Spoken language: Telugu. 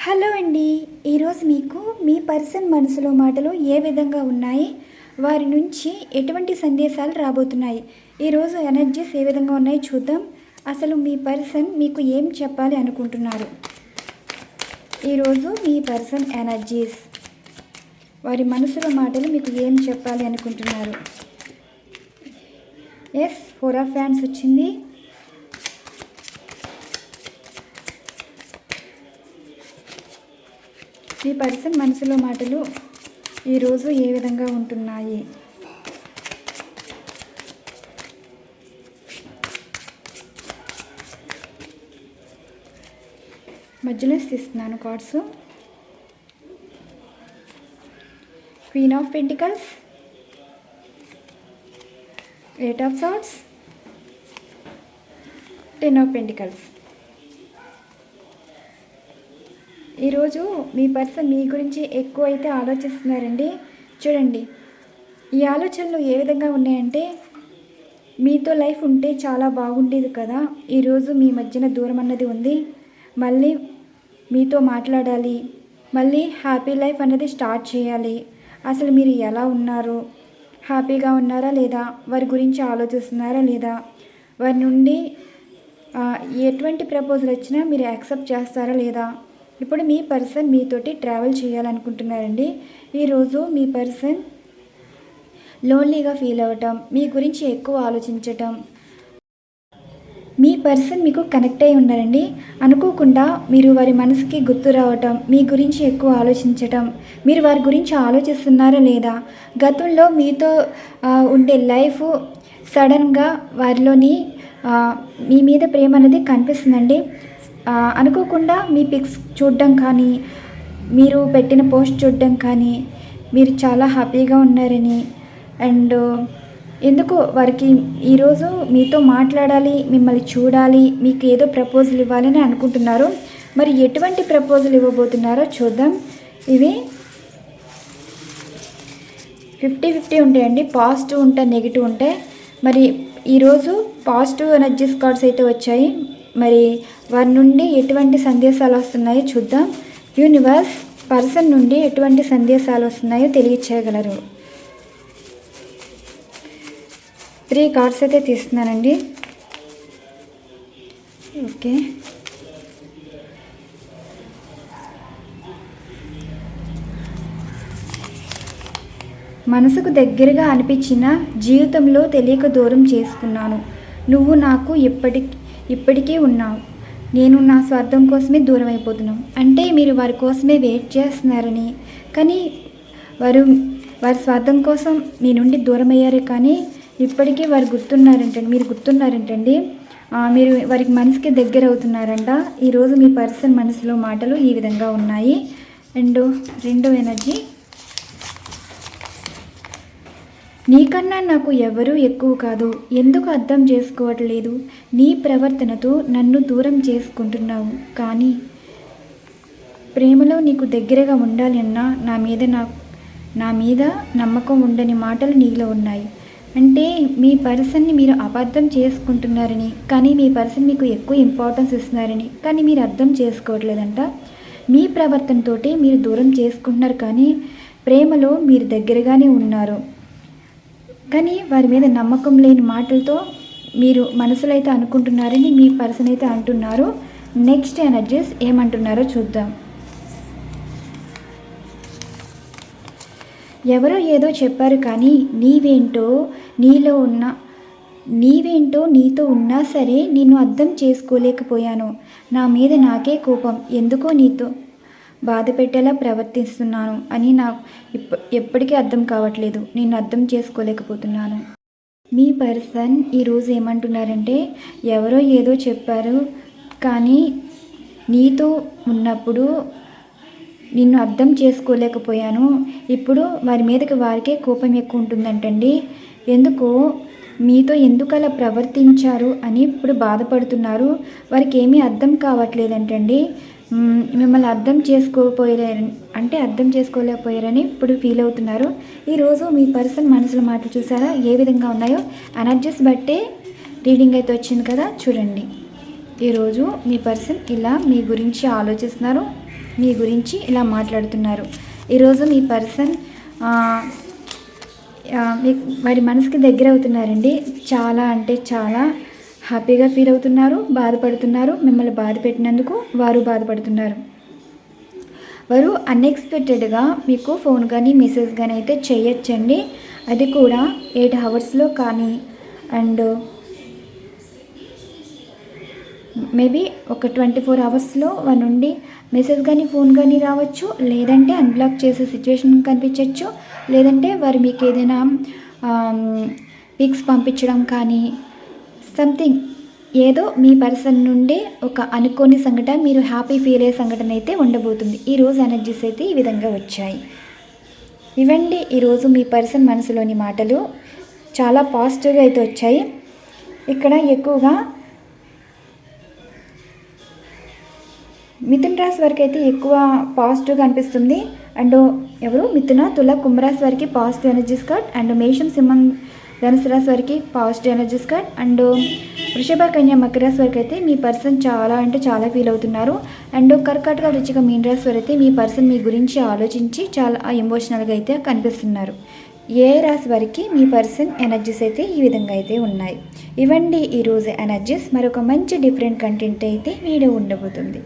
హలో అండి. ఈరోజు మీకు మీ పర్సన్ మనసులో మాటలు ఏ విధంగా ఉన్నాయి, వారి నుంచి ఎటువంటి సందేశాలు రాబోతున్నాయి, ఈరోజు ఎనర్జీస్ ఏ విధంగా ఉన్నాయి చూద్దాం. అసలు మీ పర్సన్ మీకు ఏం చెప్పాలి అనుకుంటున్నారు? ఈరోజు మీ పర్సన్ ఎనర్జీస్, వారి మనసులో మాటలు మీకు ఏం చెప్పాలి అనుకుంటున్నారు? ఎస్, 4 ఆఫ్ హ్యాండ్స్ వచ్చింది. మీ పర్సన్ మనసులో మాటలు ఈరోజు ఏ విధంగా ఉంటున్నాయి? మధ్యలో తీస్తున్నాను cards. Queen of pentacles, eight of swords, 10 of pentacles. ఈరోజు మీ పర్సన్ మీ గురించి ఎక్కువ అయితే ఆలోచిస్తున్నారండి. చూడండి, ఈ ఆలోచనలు ఏ విధంగా ఉన్నాయంటే, మీతో లైఫ్ ఉంటే చాలా బాగుండేది కదా, ఈరోజు మీ మధ్యన దూరం అన్నది ఉంది, మళ్ళీ మీతో మాట్లాడాలి, మళ్ళీ హ్యాపీ లైఫ్ అన్నది స్టార్ట్ చేయాలి. అసలు మీరు ఎలా ఉన్నారు, హ్యాపీగా ఉన్నారా లేదా, వారి గురించి ఆలోచిస్తున్నారా లేదా, వారి నుండి ఎటువంటి ప్రపోజల్ వచ్చినా మీరు యాక్సెప్ట్ చేస్తారా లేదా. ఇప్పుడు మీ పర్సన్ మీతోటి ట్రావెల్ చేయాలనుకుంటున్నారండి. ఈరోజు మీ పర్సన్ లోన్లీగా ఫీల్ అవ్వటం, మీ గురించి ఎక్కువ ఆలోచించటం, మీ పర్సన్ మీకు కనెక్ట్ అయి ఉన్నారండి. అనుకోకుండా మీరు వారి మనసుకి గుర్తు రావటం, మీ గురించి ఎక్కువ ఆలోచించటం, మీరు వారి గురించి ఆలోచిస్తున్నారా లేదా, గతంలో మీతో ఉండే లైఫ్ సడన్గా వారిలోని మీ మీద ప్రేమ అనేది కనిపిస్తుందండి. అనుకోకుండా మీ పిక్స్ చూడడం కానీ, మీరు పెట్టిన పోస్ట్ చూడడం కానీ, మీరు చాలా హ్యాపీగా ఉన్నారని, అండ్ ఎందుకో వారికి ఈరోజు మీతో మాట్లాడాలి, మిమ్మల్ని చూడాలి, మీకు ఏదో ప్రపోజల్ ఇవ్వాలని అనుకుంటున్నారు. మరి ఎటువంటి ప్రపోజల్ ఇవ్వబోతున్నారో చూద్దాం. ఇవి 50-50 ఉంటాయండి. పాజిటివ్ ఉంటాయి, నెగిటివ్ ఉంటాయి. మరి ఈరోజు పాజిటివ్ ఎనర్జీస్ కార్డ్స్ అయితే వచ్చాయి. మరి వారి నుండి ఎటువంటి సందేశాలు వస్తున్నాయో చూద్దాం. యూనివర్స్ పర్సన్ నుండి ఎటువంటి సందేశాలు వస్తున్నాయో తెలియచేయగలరు. 3 కార్డ్స్ అయితే తీస్తున్నానండి. ఓకే, మనసుకు దగ్గరగా అనిపించిన జీవితంలో తెలియక దూరం చేసుకున్నాను. నువ్వు నాకు ఇప్పటికీ ఉన్నావు. నేను నా స్వార్థం కోసమే దూరం అయిపోతున్నాం. అంటే మీరు వారి కోసమే వెయిట్ చేస్తున్నారని, కానీ వారి స్వార్థం కోసం మీ నుండి దూరం అయ్యారే, కానీ ఇప్పటికీ వారు మీరు గుర్తున్నారంటండి. మీరు వారికి మనసుకి దగ్గర అవుతున్నారంట. ఈరోజు మీ పర్సన్ మనసులో మాటలు ఈ విధంగా ఉన్నాయి. అండ్ రెండో ఎనర్జీ, నీకన్నా నాకు ఎవరూ ఎక్కువ కాదు, ఎందుకు అర్థం చేసుకోవట్లేదు, నీ ప్రవర్తనతో నన్ను దూరం చేసుకుంటున్నావు, కానీ ప్రేమలో నీకు దగ్గరగా ఉండాలి అన్నా నా మీద నమ్మకం ఉండని మాటలు నీలో ఉన్నాయి. అంటే మీ పర్సన్ని మీరు అబద్ధం చేసుకుంటున్నారని, కానీ మీ పర్సన్ మీకు ఎక్కువ ఇంపార్టెన్స్ ఇస్తున్నారని, కానీ మీరు అర్థం చేసుకోవట్లేదంట. మీ ప్రవర్తనతోటి మీరు దూరం చేసుకుంటున్నారు, కానీ ప్రేమలో మీరు దగ్గరగానే ఉన్నారు, కానీ వారి మీద నమ్మకం లేని మాటలతో మీరు మనసులో అయితే అనుకుంటున్నారని మీ పర్సన్ అయితే అంటున్నారు. నెక్స్ట్ ఎనర్జీస్ ఏమంటున్నారో చూద్దాం. ఎవరో ఏదో చెప్పారు, కానీ నీవేంటో నీతో ఉన్నా సరే నిన్ను అర్థం చేసుకోలేకపోయాను. నా మీద నాకే కోపం, ఎందుకో నీతో బాధ పెట్టేలా ప్రవర్తిస్తున్నాను అని నాకు ఎప్పటికీ అర్థం కావట్లేదు, నేను అర్థం చేసుకోలేకపోతున్నాను. మీ పర్సన్ ఈరోజు ఏమంటున్నారంటే, ఎవరో ఏదో చెప్పారు, కానీ నీతో ఉన్నప్పుడు నిన్ను అర్థం చేసుకోలేకపోయాను. ఇప్పుడు వారి మీదకి వారికే కోపం ఎక్కువ ఉంటుందంటండి. ఎందుకు అలా ప్రవర్తించారు అని ఇప్పుడు బాధపడుతున్నారు. వారికి ఏమీ అర్థం కావట్లేదంటండి. మిమ్మల్ని అర్థం చేసుకోలేకపోయారని ఇప్పుడు ఫీల్ అవుతున్నారు. ఈరోజు మీ పర్సన్ మనసులో మాటలు చూసారా ఏ విధంగా ఉన్నాయో? ఎనర్జీస్ బట్టే రీడింగ్ అయితే వచ్చింది కదా, చూడండి. ఈరోజు మీ పర్సన్ ఇలా మీ గురించి ఆలోచిస్తున్నారు. మీ గురించి ఇలా మాట్లాడుతున్నారు. ఈరోజు మీ పర్సన్ వారి మనసుకి దగ్గర అవుతున్నారండి. చాలా అంటే చాలా హ్యాపీగా ఫీల్ అవుతున్నారు, బాధపడుతున్నారు. మిమ్మల్ని బాధ పెట్టినందుకు వారు బాధపడుతున్నారు. వారు అన్ఎక్స్పెక్టెడ్గా మీకు ఫోన్ కానీ మెసేజ్ కానీ అయితే చేయొచ్చండి. అది కూడా 8 అవర్స్లో కానీ అండ్ మేబీ ఒక 24 అవర్స్లో వారి నుండి మెసేజ్ కానీ ఫోన్ కానీ రావచ్చు. లేదంటే అన్బ్లాక్ చేసే సిచ్యువేషన్ కనిపించవచ్చు. లేదంటే వారు మీకు ఏదైనా పిక్స్ పంపించడం కానీ సంథింగ్ ఏదో మీ పర్సన్ నుండి ఒక అనుకోని సంఘటన, మీరు హ్యాపీ ఫీల్ అయ్యే సంఘటన అయితే ఉండబోతుంది. ఈరోజు ఎనర్జీస్ అయితే ఈ విధంగా వచ్చాయి. ఇవండి ఈరోజు మీ పర్సన్ మనసులోని మాటలు. చాలా పాజిటివ్గా అయితే వచ్చాయి. ఇక్కడ ఎక్కువగా మిథున రాశి వరకు అయితే ఎక్కువ పాజిటివ్గా అనిపిస్తుంది. అండ్ ఎవరు మిథున, తుల, కుంభరాశి వారికి పాజిటివ్ ఎనర్జీస్ కార్డ్. అండ్ మేషం, సింహం, ధనుసు రాశి వారికి పాజిటివ్ ఎనర్జీస్ కార్డ్. అండ్ వృషభ, కన్య, మకర రాశి వరకు అయితే మీ పర్సన్ చాలా అంటే చాలా ఫీల్ అవుతున్నారు. అండ్ కర్కాటక, వృశ్చిక, మీన రాశి వారు అయితే మీ పర్సన్ మీ గురించి ఆలోచించి చాలా ఎమోషనల్గా అయితే కనిపిస్తున్నారు. ఏ రాశి వారికి మీ పర్సన్ ఎనర్జీస్ అయితే ఈ విధంగా అయితే ఉన్నాయి. ఇవండి ఈరోజు ఎనర్జీస్. మరొక మంచి డిఫరెంట్ కంటెంట్ అయితే వీడియో ఉండబోతుంది.